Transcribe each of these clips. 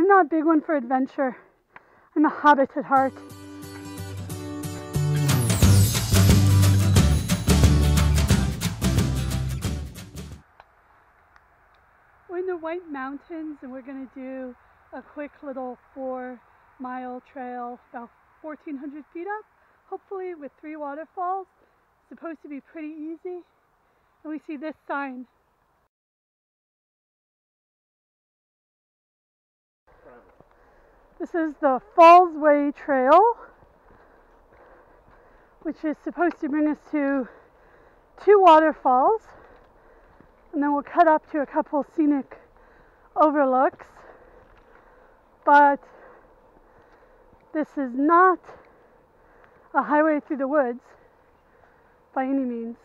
I'm not a big one for adventure. I'm a hobbit at heart. We're in the White Mountains and we're going to do a quick little 4-mile trail about 1,400 feet up, hopefully with 3 waterfalls. It's supposed to be pretty easy. And we see this sign. This is the Falls Way Trail, which is supposed to bring us to 2 waterfalls, and then we'll cut up to a couple scenic overlooks. But this is not a highway through the woods by any means.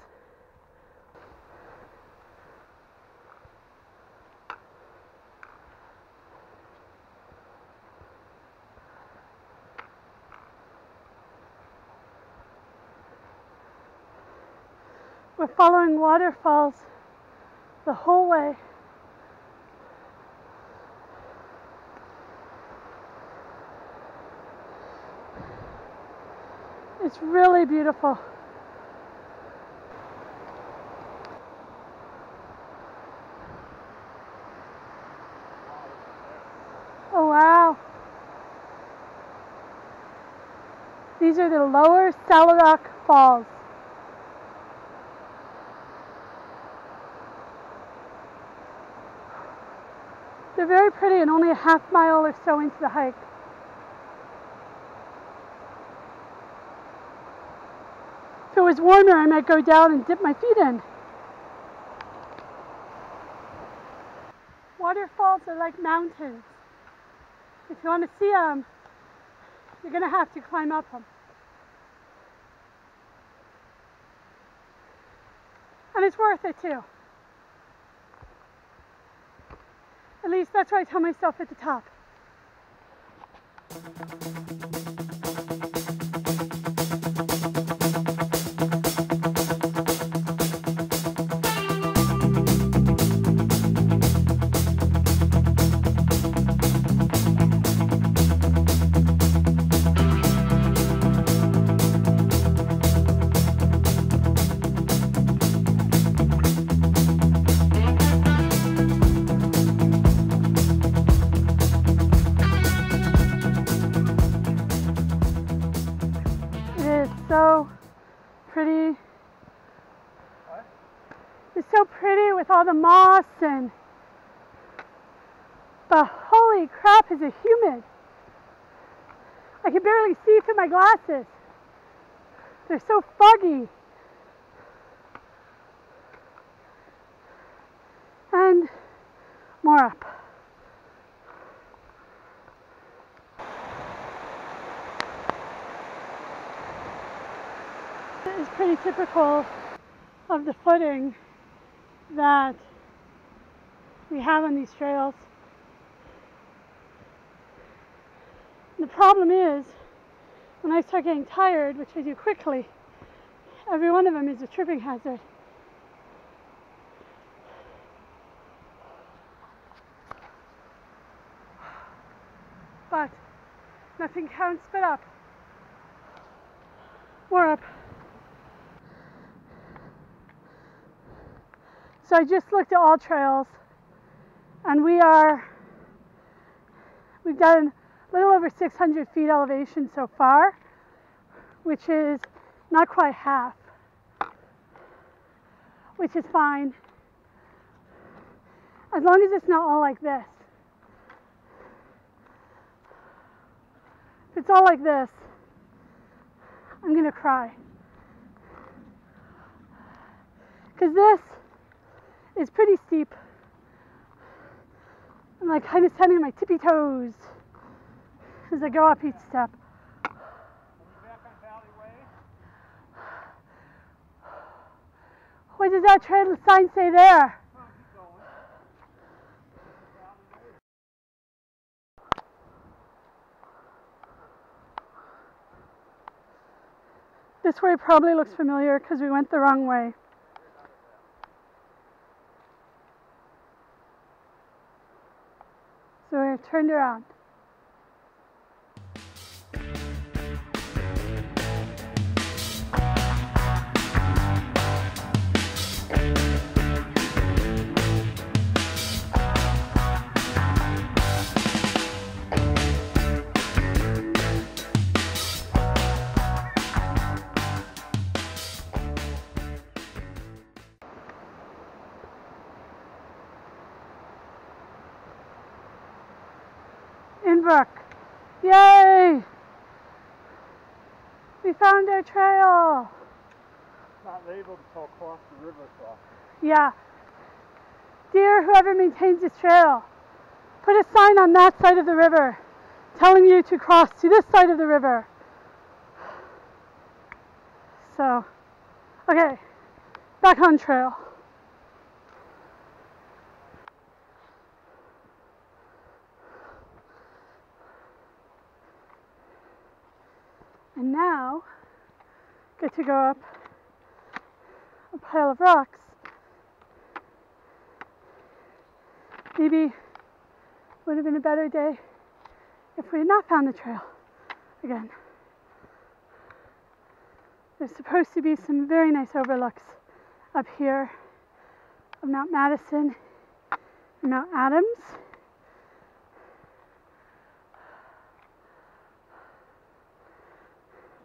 We're following waterfalls the whole way. It's really beautiful. Oh wow. These are the Lower Salarock Falls. They're very pretty and only a half-mile or so into the hike. If it was warmer, I might go down and dip my feet in. Waterfalls are like mountains. If you want to see them, you're going to have to climb up them. And it's worth it too. At least that's what I tell myself at the top. So pretty. What? It's so pretty with all the moss and but holy crap, is it humid. I can barely see through my glasses. They're so foggy. And more up. Is pretty typical of the footing that we have on these trails. The problem is, when I start getting tired, which I do quickly, every one of them is a tripping hazard. But nothing counts but up. More up. So I just looked at all trails, and we've done a little over 600 feet elevation so far, which is not quite half, which is fine, as long as it's not all like this. If it's all like this, I'm gonna cry. Because this is pretty steep. I'm like kind of standing on my tippy toes as I go up each step. What does that trail sign say there? This way probably looks familiar because we went the wrong way. So we turned around. brook. Yay! We found our trail. Not labeled until across the river crossing. Yeah. Dear whoever maintains this trail, put a sign on that side of the river telling you to cross to this side of the river. So, okay, back on trail. And now, get to go up a pile of rocks. Maybe would have been a better day if we had not found the trail again. There's supposed to be some very nice overlooks up here of Mount Madison and Mount Adams.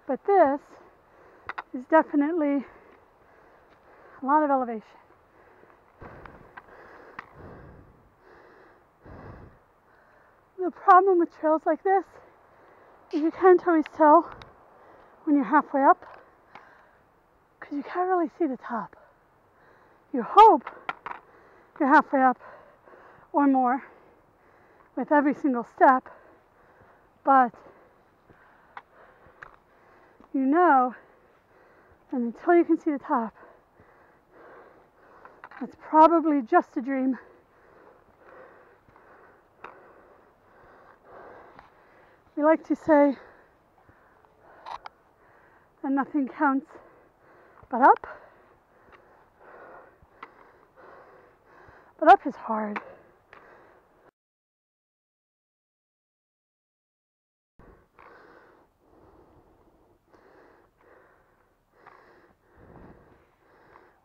But this is definitely a lot of elevation. The problem with trails like this is you can't always tell when you're halfway up because you can't really see the top. You hope you're halfway up or more with every single step, but you know that until you can see the top, that's probably just a dream. We like to say that nothing counts but up. But up is hard.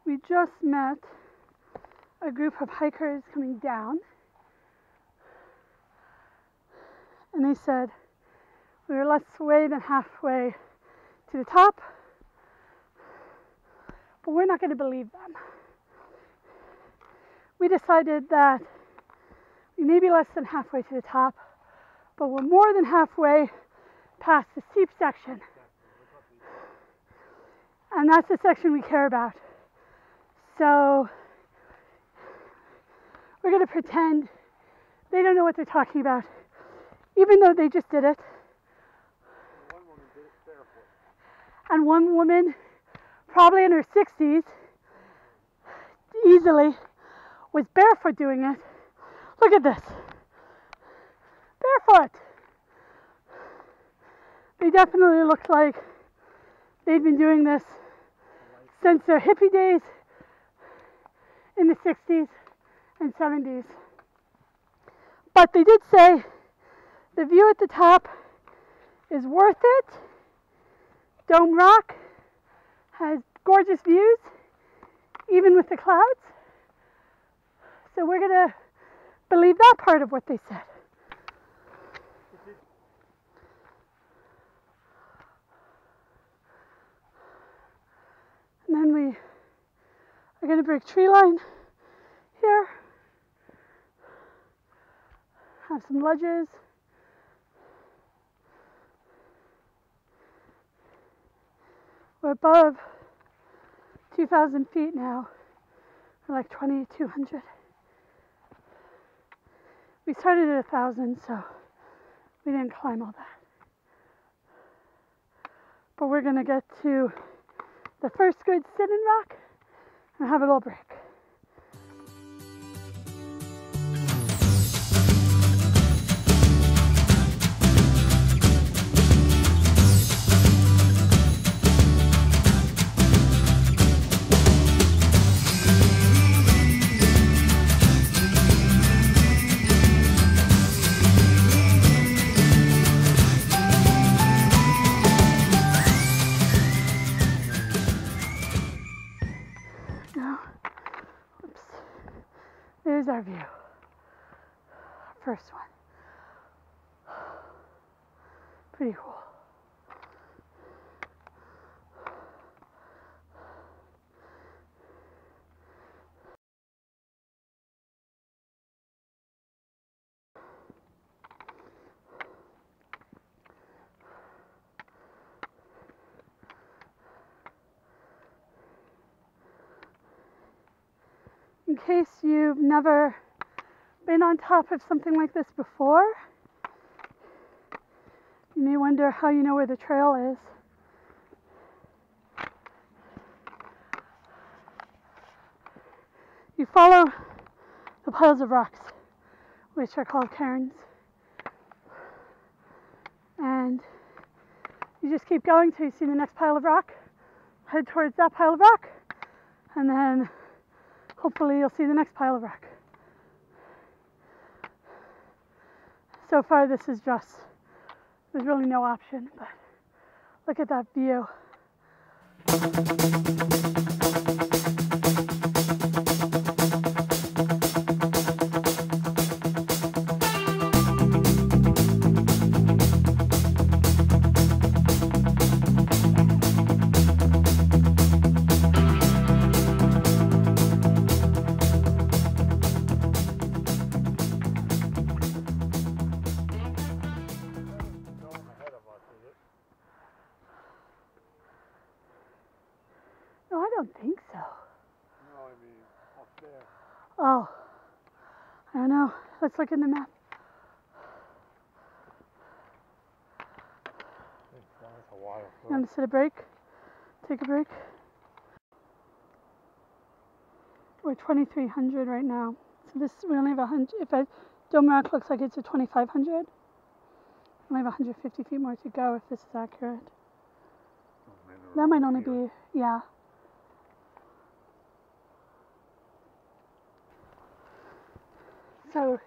We just met a group of hikers coming down, and they said we were less way than halfway to the top, but we're not going to believe them. We decided that we may be less than halfway to the top, but we're more than halfway past the steep section. And that's the section we care about. So we're going to pretend they don't know what they're talking about, even though they just did it. One woman did it barefoot. And one woman, probably in her 60s, easily, was barefoot doing it. Look at this. Barefoot. They definitely looked like they'd been doing this since their hippie days in the 60s and 70s. But they did say the view at the top is worth it. Dome Rock has gorgeous views, even with the clouds. So we're going to believe that part of what they said. And then we are going to break tree line here. Have some ledges. We're above 2,000 feet now. We're like 2,200. We started at 1,000, so we didn't climb all that. But we're going to get to the first good sit-in rock and have a little break. There's our view. First one. Pretty cool. in case you've never been on top of something like this before, you may wonder how you know where the trail is. You follow the piles of rocks, which are called cairns, and you just keep going till you see the next pile of rock, head towards that pile of rock, and then hopefully you'll see the next pile of rock. So far this is just, there's really no option, but look at that view. No, I don't think so. No, I mean up there. Oh, I don't know. Let's look in the map. That's a while. You want to sit a break? Take a break? We're 2,300 right now. So this, we only have 100, if Dome Rock looks like it's a 2,500. We have 150 feet more to go if this is accurate. That might only be, yeah. So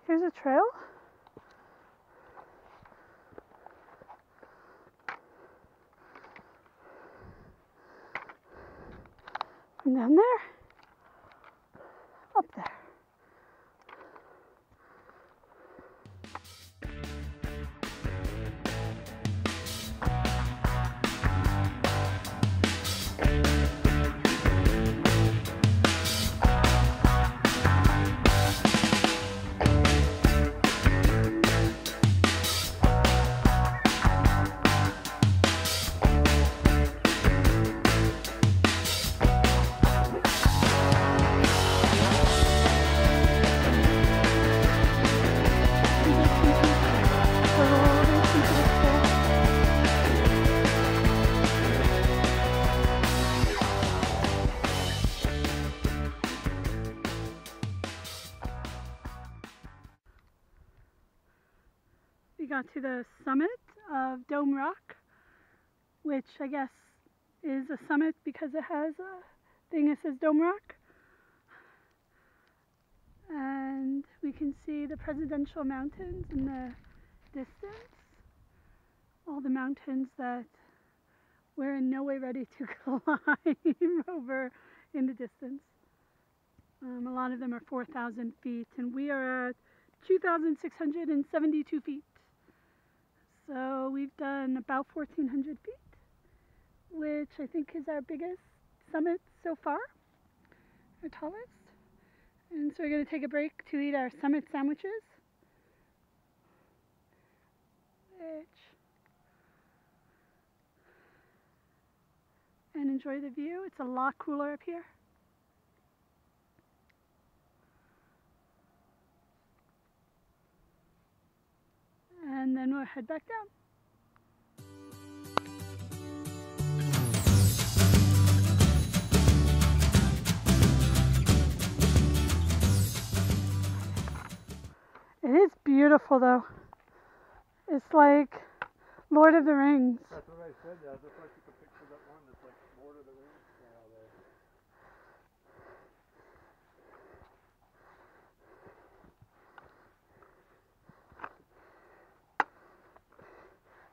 here's a trail. From down there, up there. We got to the summit of Dome Rock, which I guess is a summit because it has a thing that says Dome Rock. And we can see the Presidential Mountains in the distance. All the mountains that we're in no way ready to climb over in the distance. A lot of them are 4,000 feet, and we are at 2,672 feet. So we've done about 1,400 feet, which I think is our biggest summit so far, our tallest. And so we're going to take a break to eat our summit sandwiches, and enjoy the view. It's a lot cooler up here. And then we'll head back down. It is beautiful though. It's like Lord of the Rings. That's what I said. Yeah, just like you could picture that one that's like Lord of the Rings style there.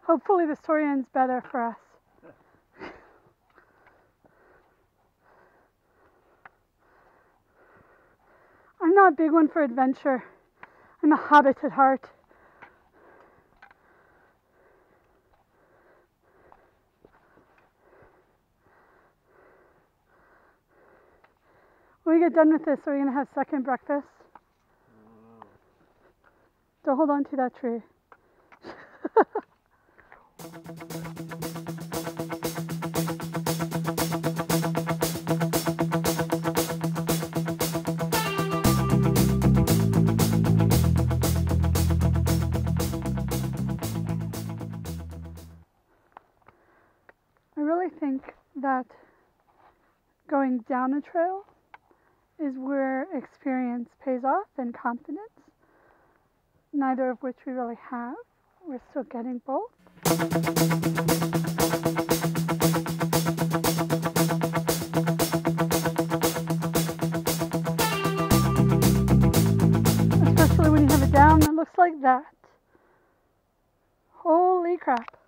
Hopefully the story ends better for us. I'm not a big one for adventure. I'm a hobbit at heart. When we get done with this, are we going to have second breakfast? Don't hold on to that tree. I really think that going down a trail is where experience pays off and confidence, neither of which we really have. We're still getting both. Especially when you have it down that looks like that. Holy crap.